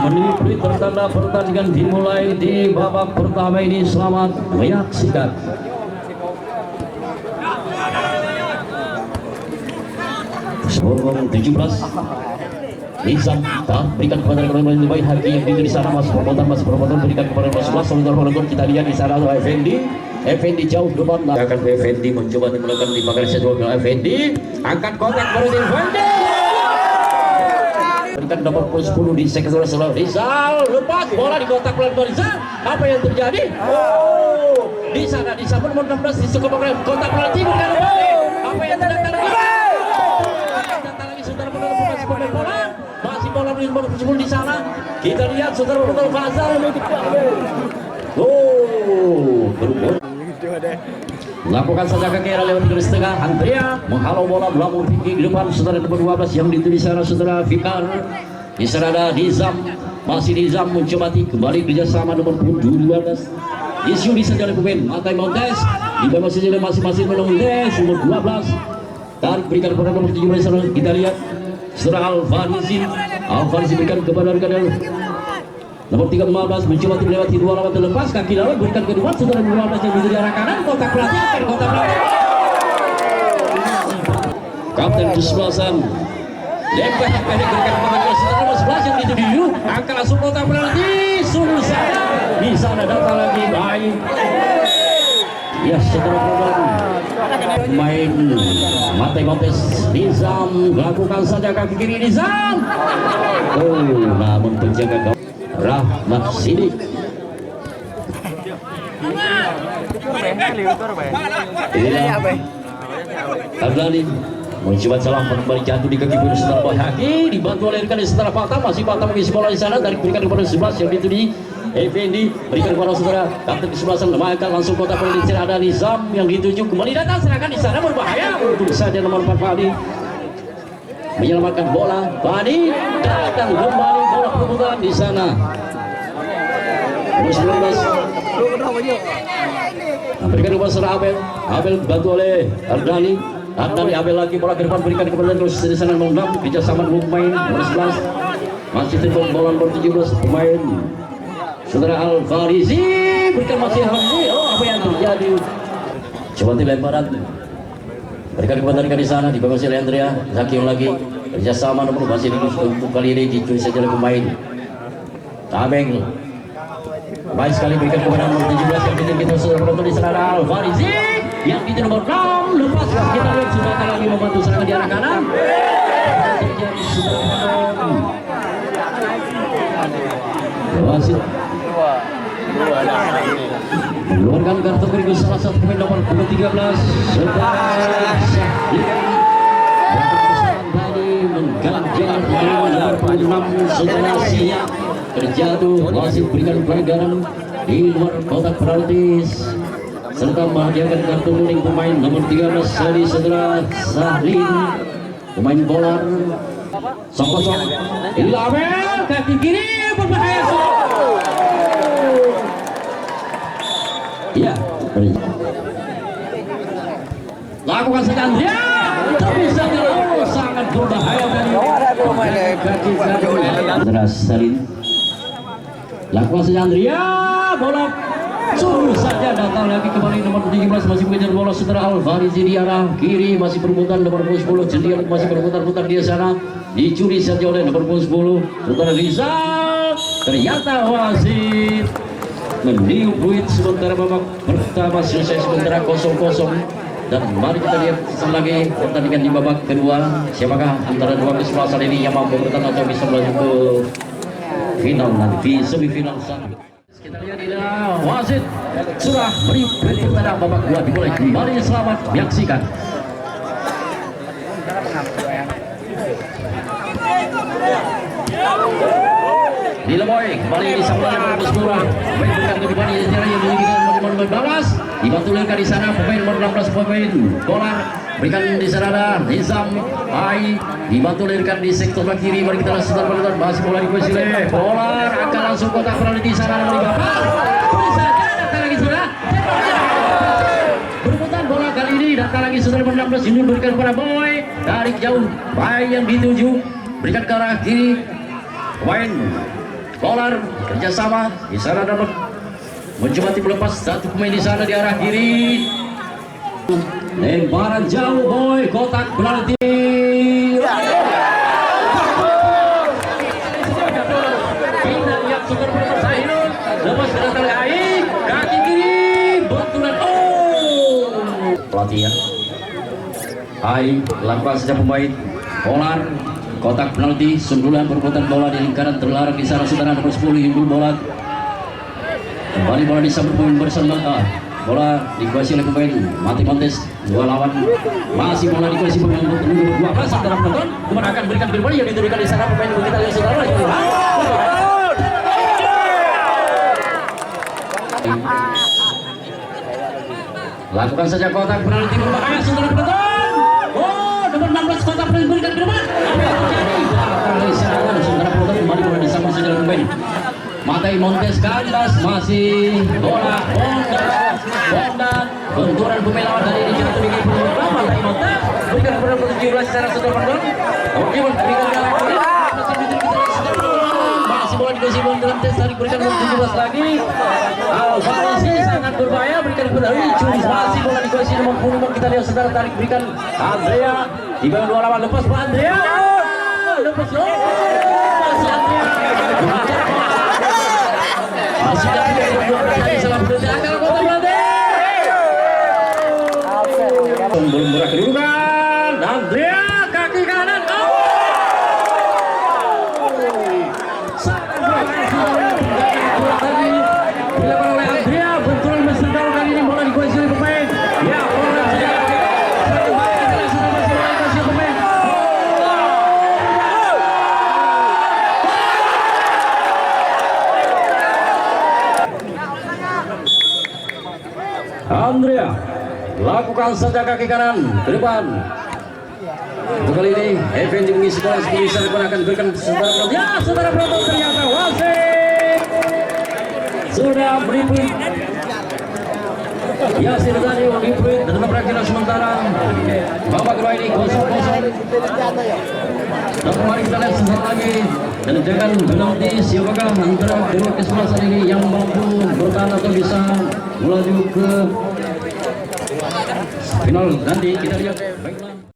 Menipri tertanda pertandingan dimulai di babak pertama ini. Selamat menyaksikan. Nomor 17 Nizam berikan kepada pemain baik Haki yang di sana. Mas Promotor berikan kepada Mas Blas. Kita lihat di sana Effendi jauh depan, akan Effendi mencoba melakukan di pagar kedua. Effendi angkat kontak baru Effendi berikan nomor 10 di sektor sebelah. Rizal lepas bola di kotak pelan Rizal. Apa yang terjadi? Oh, di sana nomor 16 di kotak pelan timur kan. Apa yang terjadi? Masih bola nomor 10 di sana. Kita lihat saudara penonton Fazal. Oh, berubah. Lakukan saja ke kiri lewat garis tengah. Andrea menghalau bola melambung tinggi di depan saudara nomor 12 yang di sana saudara Fikar. Di sana ada Nizam. Masih Nizam mencoba kembali kerjasama nomor 12. Isu di sana pemain Matai Montes. Di bawah saja masing-masing Montes nomor 12. Tarik berikan kepada nomor 17 sana. Kita lihat saudara Alfarizi berikan kepada rekan nomor 15 mencoba melewati dua lawan terlepas kaki lawan berikan kedua saudara 12 yang di arah kanan kotak pelatih kapten kesebelasan lempar pendek berikan kepada saudara 11 yang dituju angka langsung kotak pelatih susah di sana datang lagi baik ya setelah main Matai Montes. Nizam lakukan saja kaki kiri Nizam. Oh, namun penjaga Rahmat Sidik. Abdali mencoba salah kembali jatuh di kaki kiri setelah Haki dibantu oleh rekan setelah Fatah. Masih Fatah mengisi bola di sana dari berikan kepada 11 yang dituju Effendi berikan kepada saudara kapten kesebelasan memainkan langsung kotak politik. Ada Nizam yang dituju kembali datang serangan di sana berbahaya untuk saja nomor 4 Fadi menyelamatkan bola. Fadi datang kembali bola perebutan di sana. Nomor 19 berikan kepada saudara Abel dibantu oleh Ardani Abel lagi bola ke depan berikan kepada terus di sana nomor 6 kerjasama dengan pemain nomor 11 masih telepon bola nomor 17 pemain saudara Alfarizi berikan masih Hamzi. Oh, apa yang terjadi? Coba lemparan berikan kepada rekan di sana di bawah si Andrea Zakion lagi kerjasama nomor masih untuk kali ini dicuri saja oleh pemain Tabeng. Baik sekali berikan kepada nomor 17 yang kita sudah menonton di sana Alfarizi yang di nomor 6 lepas kita lihat sudah lagi membantu serangan di arah kanan. Terjadi sudah wasit mengeluarkan kartu kuning salah satu pemain nomor 13 saudara tadi mengganjal nomor 6 saudara Sia terjatuh wasit berikan pelanggaran di luar kotak penalti serta menghadiahkan kartu kuning pemain nomor 13 dari saudara Sahlin pemain bola kosong Ilabel kaki kiri berbahaya. Ya, lakukan saja Andrea tapi sangat berbahaya dari kaki saudara Sahlin. Lakukan saja Andrea bola suruh saja datang lagi kembali nomor 17 masih mengejar bola saudara Alfarizi di arah kiri masih berputar nomor 10 Cendian masih berputar-putar di sana dicuri saja oleh nomor 10 saudara Rizal. Ternyata wasit meniup buit sementara babak pertama selesai sementara 0-0 dan mari kita lihat sekali lagi pertandingan di babak kedua siapakah antara dua kesebelasan ini yang mampu bertahan atau bisa melaju ke final nanti semifinal sana. Kita lihat ini wasit sudah beri pertanda babak kedua dimulai kembali. Selamat menyaksikan. Dilemoy kembali di sebelah nomor 10 pemain berganti kembali yang nomor 12 dibantu lengkap di sana pemain nomor 16 pemain bola berikan di sana ada Nizam Ai dibantu lengkap di sektor kiri. Mari kita langsung berputar masih bola di posisi bola akan langsung kotak penalti di sana nomor 15 saja datang lagi sudah berputar bola kali ini datang lagi saudara nomor 16 ini berikan kepada Boy tarik jauh Boy yang dituju berikan ke arah kiri pemain Bolar kerjasama di sana dapat mencoba tim lepas satu pemain di sana di arah kiri. Lemparan jauh boy, kotak penalti. Pinang yang super bersaing, lepas ke air, kaki kiri, benturan. Pelatih ya. Hai, lakukan saja pemain. Bolar kotak penalti, sundulan perbuatan bola di lingkaran terlarang di sana saudara nomor 10 Hindul bola. Kembali bola disambut pemain bersama bola dikuasai oleh pemain Mati Montes, dua lawan masih bola dikuasai pemain nomor 12 saudara penonton. Kemudian akan berikan kembali yang diberikan di sana pemain kita lihat saudara. Lakukan saja kotak penalti berbahaya saudara penonton. Nomor 16 kotak penalti berikan ke depan. Saudara penonton kembali bola disambut saja oleh pemain Mati Montes kandas, masih bola Bondan benturan pemain lawan dari ini jatuh di pemain Mati Montes berikan kepada 17 secara saudara penonton. Berikan masih bola dikasih bola dalam tes tarik berikan 17 lagi. Alvarisi sangat berbahaya berikan kepada Curi masih bola dikasih nomor 10 kita lihat saudara tarik berikan Andrea di bawah dua lawan lepas Andrea lepas masih Andrea masih dari salah berjaga kota Belanda belum berak kedudukan Andrea kaki kanan dilakukan oleh Andrea benturan besar kali ini bola dikuasai oleh pemain ya bola saja Andrea lakukan saja kaki kanan ke depan. Untuk kali ini Effendi mengisi bola bisa akan berikan saudara penonton ternyata wasit sudah beri ya tadi beri dalam perakhiran sementara babak kedua ini 0-0. Dan kemarin kita lihat sebentar lagi dan jangan penalti siapakah antara kedua kesebelasan ini yang mampu bertahan atau bisa melaju ke final nanti kita lihat. Baiklah.